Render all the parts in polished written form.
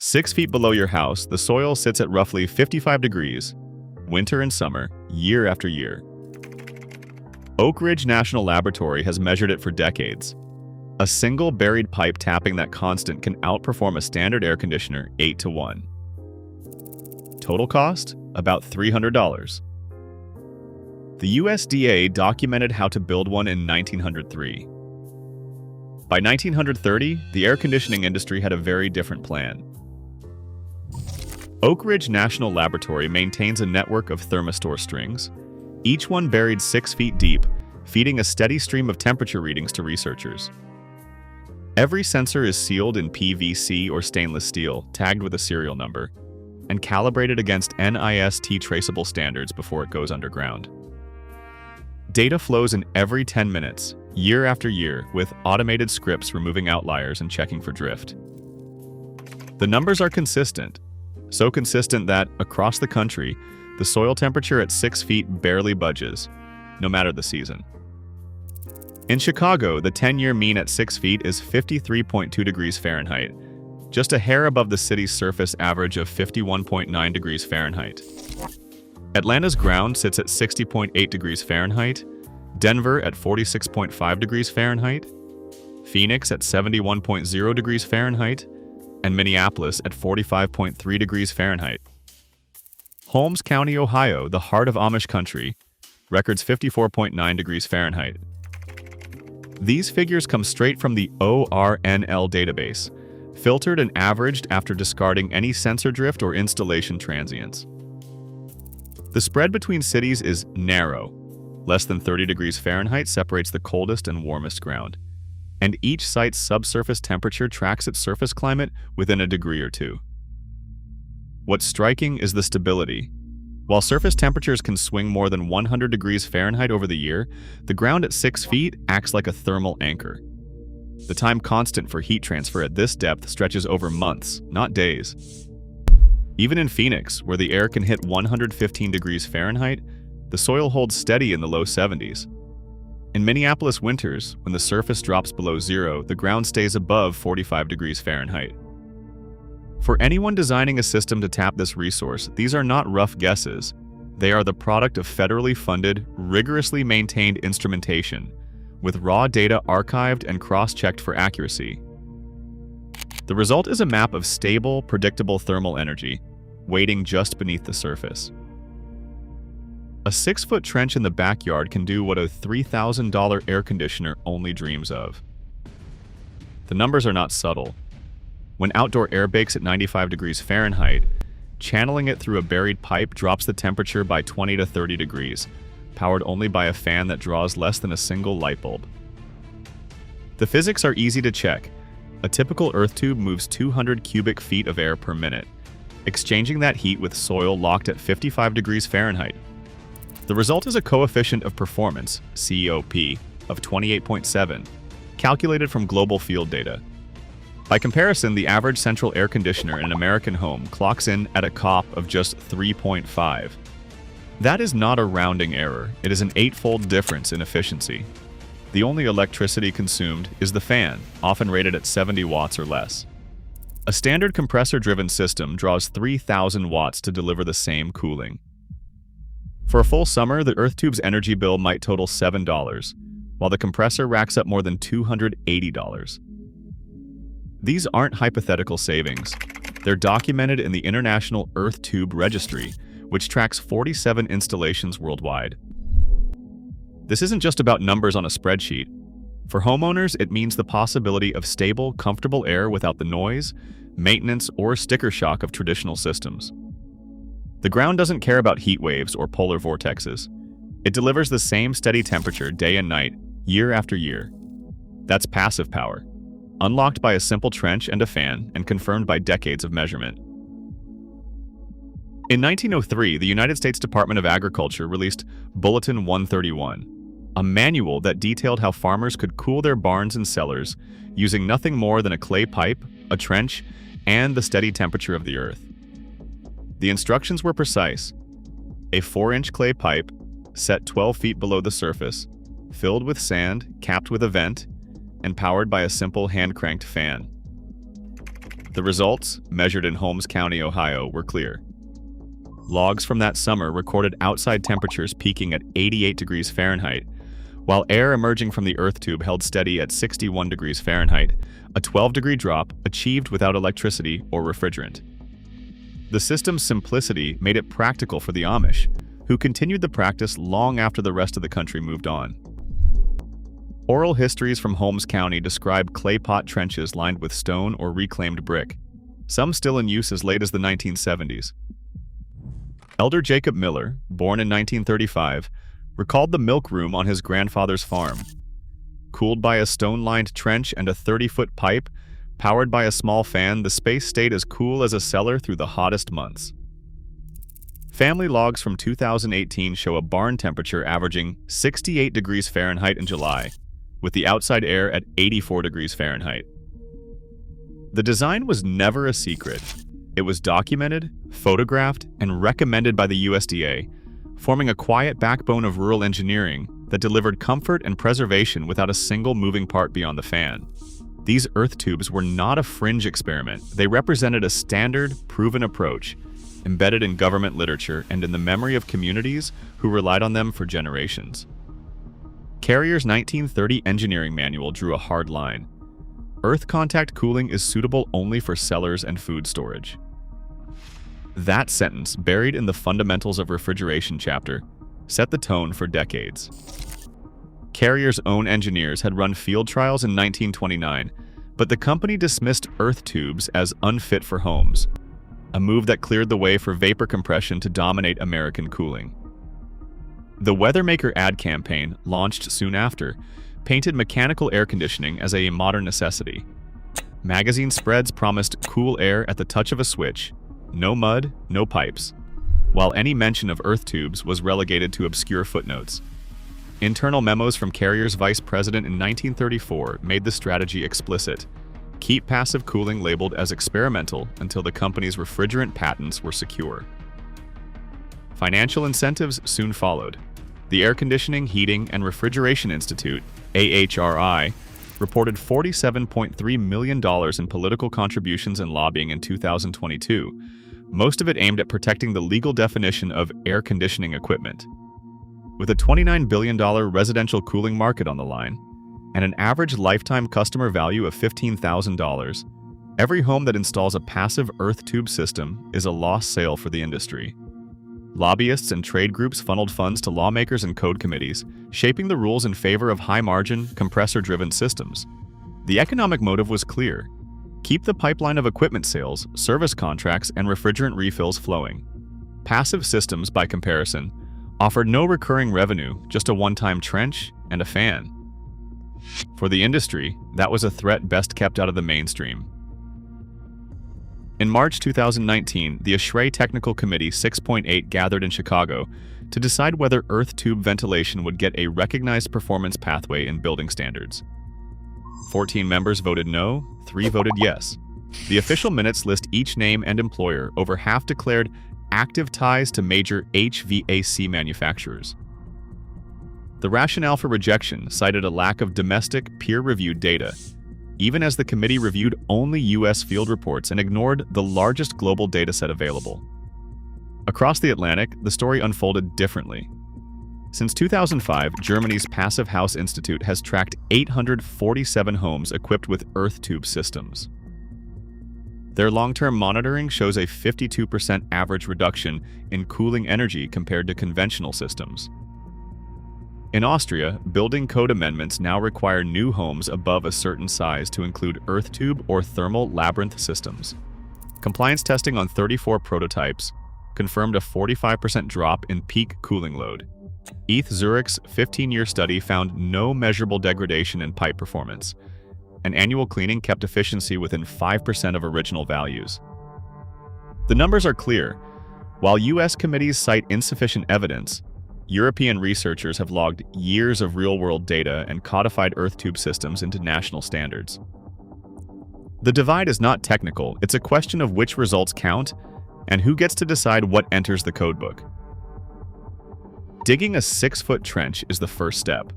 6 feet below your house, the soil sits at roughly 55 degrees, winter and summer, year after year. Oak Ridge National Laboratory has measured it for decades. A single buried pipe tapping that constant can outperform a standard air conditioner 8 to 1. Total cost? About $300. The USDA documented how to build one in 1903. By 1930, the air conditioning industry had a very different plan. Oak Ridge National Laboratory maintains a network of thermistor strings, each one buried 6 feet deep, feeding a steady stream of temperature readings to researchers. Every sensor is sealed in PVC or stainless steel, tagged with a serial number, and calibrated against NIST traceable standards before it goes underground. Data flows in every 10 minutes, year after year, with automated scripts removing outliers and checking for drift. The numbers are consistent, so consistent that, across the country, the soil temperature at 6 feet barely budges, no matter the season. In Chicago, the 10-year mean at 6 feet is 53.2 degrees Fahrenheit, just a hair above the city's surface average of 51.9 degrees Fahrenheit. Atlanta's ground sits at 60.8 degrees Fahrenheit, Denver at 46.5 degrees Fahrenheit, Phoenix at 71.0 degrees Fahrenheit, and Minneapolis at 45.3 degrees Fahrenheit. Holmes County, Ohio, the heart of Amish country, records 54.9 degrees Fahrenheit. These figures come straight from the ORNL database, filtered and averaged after discarding any sensor drift or installation transients. The spread between cities is narrow. Less than 30 degrees Fahrenheit separates the coldest and warmest ground, and each site's subsurface temperature tracks its surface climate within a degree or two. What's striking is the stability. While surface temperatures can swing more than 100 degrees Fahrenheit over the year, the ground at 6 feet acts like a thermal anchor. The time constant for heat transfer at this depth stretches over months, not days. Even in Phoenix, where the air can hit 115 degrees Fahrenheit, the soil holds steady in the low 70s. In Minneapolis winters, when the surface drops below zero, the ground stays above 45 degrees Fahrenheit. For anyone designing a system to tap this resource, these are not rough guesses. They are the product of federally funded, rigorously maintained instrumentation, with raw data archived and cross-checked for accuracy. The result is a map of stable, predictable thermal energy, waiting just beneath the surface. A 6-foot trench in the backyard can do what a $3,000 air conditioner only dreams of. The numbers are not subtle. When outdoor air bakes at 95 degrees Fahrenheit, channeling it through a buried pipe drops the temperature by 20 to 30 degrees, powered only by a fan that draws less than a single light bulb. The physics are easy to check. A typical earth tube moves 200 cubic feet of air per minute, exchanging that heat with soil locked at 55 degrees Fahrenheit. The result is a coefficient of performance, COP, of 28.7, calculated from global field data. By comparison, the average central air conditioner in an American home clocks in at a COP of just 3.5. That is not a rounding error, it is an 8-fold difference in efficiency. The only electricity consumed is the fan, often rated at 70 watts or less. A standard compressor-driven system draws 3,000 watts to deliver the same cooling. For a full summer, the earth tube's energy bill might total $7, while the compressor racks up more than $280. These aren't hypothetical savings. They're documented in the International Earth Tube Registry, which tracks 47 installations worldwide. This isn't just about numbers on a spreadsheet. For homeowners, it means the possibility of stable, comfortable air without the noise, maintenance, or sticker shock of traditional systems. The ground doesn't care about heat waves or polar vortexes. It delivers the same steady temperature day and night, year after year. That's passive power, unlocked by a simple trench and a fan, and confirmed by decades of measurement. In 1903, the United States Department of Agriculture released Bulletin 131, a manual that detailed how farmers could cool their barns and cellars using nothing more than a clay pipe, a trench, and the steady temperature of the earth. The instructions were precise. A 4-inch clay pipe, set 12 feet below the surface, filled with sand, capped with a vent, and powered by a simple hand-cranked fan. The results, measured in Holmes County, Ohio, were clear. Logs from that summer recorded outside temperatures peaking at 88 degrees Fahrenheit, while air emerging from the earth tube held steady at 61 degrees Fahrenheit, a 12-degree drop achieved without electricity or refrigerant. The system's simplicity made it practical for the Amish, who continued the practice long after the rest of the country moved on. Oral histories from Holmes County describe clay pot trenches lined with stone or reclaimed brick, some still in use as late as the 1970s. Elder Jacob Miller, born in 1935, recalled the milk room on his grandfather's farm. Cooled by a stone-lined trench and a 30-foot pipe, powered by a small fan, the space stayed as cool as a cellar through the hottest months. Family logs from 2018 show a barn temperature averaging 68 degrees Fahrenheit in July, with the outside air at 84 degrees Fahrenheit. The design was never a secret. It was documented, photographed, and recommended by the USDA, forming a quiet backbone of rural engineering that delivered comfort and preservation without a single moving part beyond the fan. These earth tubes were not a fringe experiment. They represented a standard, proven approach, embedded in government literature and in the memory of communities who relied on them for generations. Carrier's 1930 engineering manual drew a hard line. Earth contact cooling is suitable only for cellars and food storage. That sentence, buried in the Fundamentals of Refrigeration chapter, set the tone for decades. Carrier's own engineers had run field trials in 1929, but the company dismissed earth tubes as unfit for homes, a move that cleared the way for vapor compression to dominate American cooling. The Weathermaker ad campaign, launched soon after, painted mechanical air conditioning as a modern necessity. Magazine spreads promised cool air at the touch of a switch, no mud, no pipes, while any mention of earth tubes was relegated to obscure footnotes. Internal memos from Carrier's vice president in 1934 made the strategy explicit: keep passive cooling labeled as experimental until the company's refrigerant patents were secure. Financial incentives soon followed. The Air Conditioning, Heating, and Refrigeration Institute, AHRI, reported $47.3 million in political contributions and lobbying in 2022, most of it aimed at protecting the legal definition of air conditioning equipment. With a $29 billion residential cooling market on the line, and an average lifetime customer value of $15,000, every home that installs a passive earth tube system is a lost sale for the industry. Lobbyists and trade groups funneled funds to lawmakers and code committees, shaping the rules in favor of high-margin, compressor-driven systems. The economic motive was clear: keep the pipeline of equipment sales, service contracts, and refrigerant refills flowing. Passive systems, by comparison, offered no recurring revenue, just a one-time trench and a fan. For the industry, that was a threat best kept out of the mainstream. In March 2019, the ASHRAE Technical Committee 6.8 gathered in Chicago to decide whether earth tube ventilation would get a recognized performance pathway in building standards. 14 members voted no, 3 voted yes. The official minutes list each name and employer. Over half declared active ties to major HVAC manufacturers. The rationale for rejection cited a lack of domestic, peer-reviewed data, even as the committee reviewed only U.S. field reports and ignored the largest global dataset available. Across the Atlantic, the story unfolded differently. Since 2005, Germany's Passive House Institute has tracked 847 homes equipped with earth tube systems. Their long-term monitoring shows a 52% average reduction in cooling energy compared to conventional systems. In Austria, building code amendments now require new homes above a certain size to include earth tube or thermal labyrinth systems. Compliance testing on 34 prototypes confirmed a 45% drop in peak cooling load. ETH Zurich's 15-year study found no measurable degradation in pipe performance, and annual cleaning kept efficiency within 5% of original values. The numbers are clear. While U.S. committees cite insufficient evidence, European researchers have logged years of real-world data and codified earth tube systems into national standards. The divide is not technical, it's a question of which results count and who gets to decide what enters the codebook. Digging a 6-foot trench is the first step.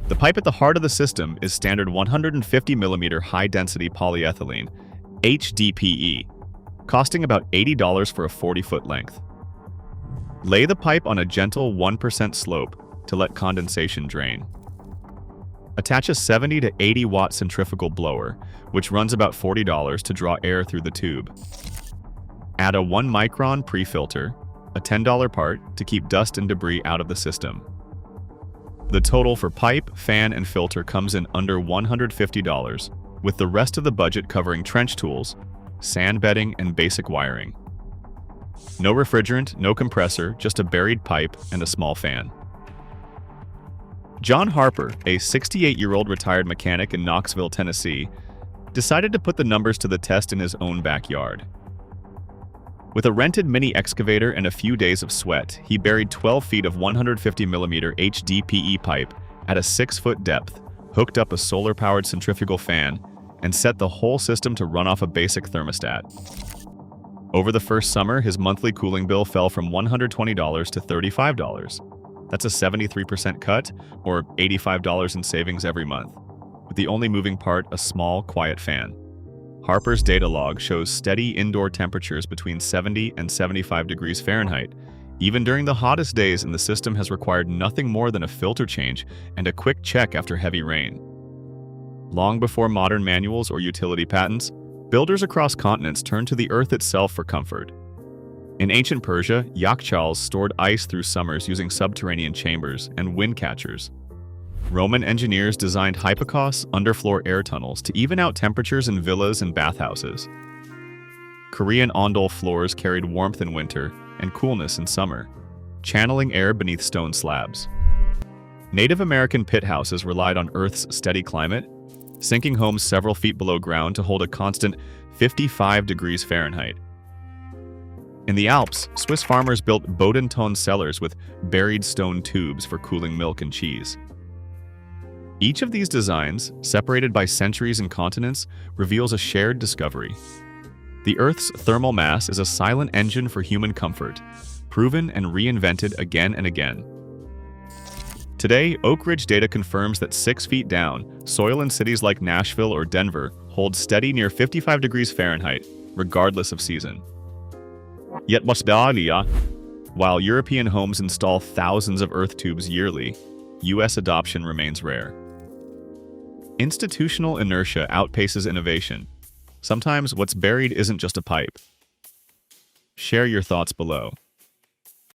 The pipe at the heart of the system is standard 150mm high-density polyethylene, HDPE, costing about $80 for a 40-foot length. Lay the pipe on a gentle 1% slope to let condensation drain. Attach a 70 to 80 watt centrifugal blower, which runs about $40 to draw air through the tube. Add a 1 micron pre-filter, a $10 part, to keep dust and debris out of the system. The total for pipe, fan, and filter comes in under $150, with the rest of the budget covering trench tools, sand bedding, and basic wiring. No refrigerant, no compressor, just a buried pipe and a small fan. John Harper, a 68-year-old retired mechanic in Knoxville, Tennessee, decided to put the numbers to the test in his own backyard. With a rented mini excavator and a few days of sweat, he buried 12 feet of 150mm HDPE pipe at a 6-foot depth, hooked up a solar-powered centrifugal fan, and set the whole system to run off a basic thermostat. Over the first summer, his monthly cooling bill fell from $120 to $35. That's a 73% cut, or $85 in savings every month, with the only moving part a small, quiet fan. Harper's data log shows steady indoor temperatures between 70 and 75 degrees Fahrenheit, even during the hottest days, and the system has required nothing more than a filter change and a quick check after heavy rain. Long before modern manuals or utility patents, builders across continents turned to the earth itself for comfort. In ancient Persia, Yakchals stored ice through summers using subterranean chambers and wind catchers. Roman engineers designed hypocausts, underfloor air tunnels, to even out temperatures in villas and bathhouses. Korean ondol floors carried warmth in winter and coolness in summer, channeling air beneath stone slabs. Native American pit houses relied on Earth's steady climate, sinking homes several feet below ground to hold a constant 55 degrees Fahrenheit. In the Alps, Swiss farmers built Bodenton cellars with buried stone tubes for cooling milk and cheese. Each of these designs, separated by centuries and continents, reveals a shared discovery. The Earth's thermal mass is a silent engine for human comfort, proven and reinvented again and again. Today, Oak Ridge data confirms that 6 feet down, soil in cities like Nashville or Denver holds steady near 55 degrees Fahrenheit, regardless of season. Yet while European homes install thousands of earth tubes yearly, U.S. adoption remains rare. Institutional inertia outpaces innovation. Sometimes what's buried isn't just a pipe. Share your thoughts below.